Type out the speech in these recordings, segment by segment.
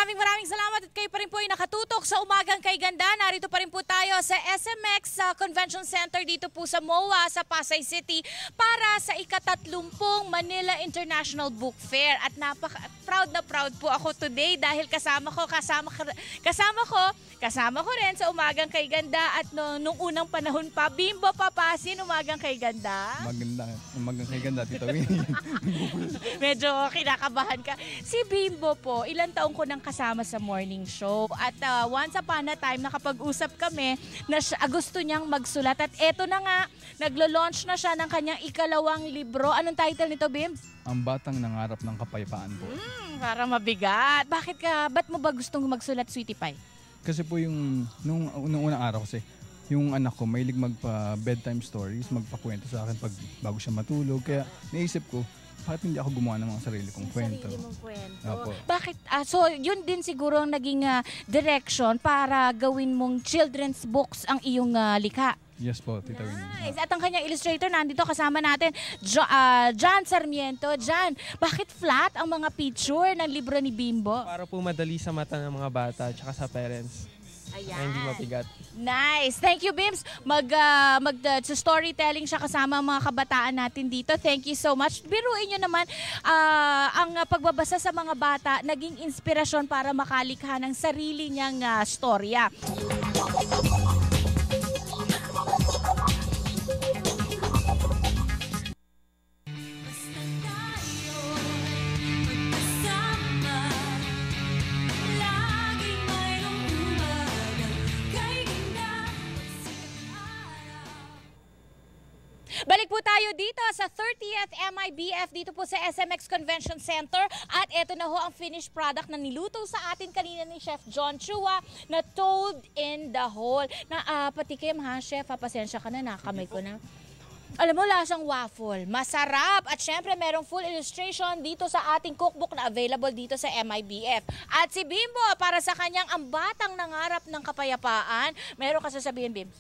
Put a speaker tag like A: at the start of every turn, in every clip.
A: maraming salamat at kayo pa rin po ay nakatutok sa Umagang Kay Ganda. Narito pa rin po tayo sa SMX Convention Center dito po sa MOA sa Pasay City para sa ika-30 Manila International Book Fair. At proud na proud po ako today dahil kasama ko rin sa Umagang Kay Ganda at nung unang panahon pa, Bimbo Papasin, Umagang Kay Ganda.
B: Umagang Kay Ganda, Tita Winnie.
A: Medyo kinakabahan ka. Si Bimbo po, ilang taong ko nang kasama sa morning show. At once upon a time, nakapag-usap kami na gusto niyang magsulat. At eto na nga, naglo-launch na siya ng kanyang ikalawang libro. Anong title nito, Bims?
B: Ang Batang Nangarap ng Kapayapaan po.
A: Para mabigat. Ba't mo ba gustong magsulat, Sweetie Pie?
B: Kasi po nung unang araw kasi, yung anak ko mahilig magpa-bedtime stories, magpakwento sa akin bago siya matulog. Kaya naisip ko, bakit hindi ako gumawa ng mga sarili kong kwento?
A: Sarili mong kwento.
B: Opo.
A: Bakit? So, yun din siguro ang naging direction para gawin mong children's books ang iyong likha.
B: Yes po, Tita Winnie.
A: Nice. At ang kanyang illustrator, nandito kasama natin, John Sarmiento. John, bakit flat ang mga picture ng libro ni Bimbo?
C: Para po madali sa mata ng mga bata at sa parents.
A: Ayan.
C: Na hindi mabigat.
A: Nice. Thank you, Bims. Storytelling siya kasama ang mga kabataan natin dito. Thank you so much. Biruin nyo naman, ang pagbabasa sa mga bata, naging inspirasyon para makalikha ng sarili niyang storya. Balik po tayo dito sa 30th MIBF dito po sa SMX Convention Center at eto na ho ang finished product na niluto sa atin kanina ni Chef John Chua na Toad in the Hole. Patikim ha, Chef, pasensya ka na, nakamay ko na. Alam mo, lasang waffle. Masarap. At syempre, merong full illustration dito sa ating cookbook na available dito sa MIBF. At si Bimbo, para sa kanyang Ang Batang Nangarap ng Kapayapaan, meron ka sasabihin, Bim?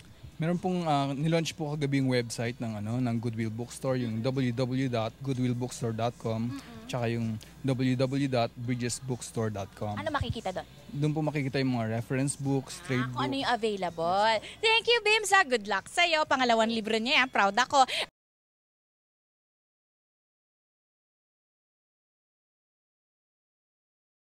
B: Meron pong nilaunch po kagabi yung website ng Goodwill Bookstore, yung www.goodwillbookstore.com, tsaka yung www.bridgesbookstore.com.
A: Ano makikita doon?
B: Doon po makikita yung mga reference books, trade books.
A: Ano yung available. Thank you, Bim. Good luck sa'yo. Pangalawang libro niya yan. Proud ako.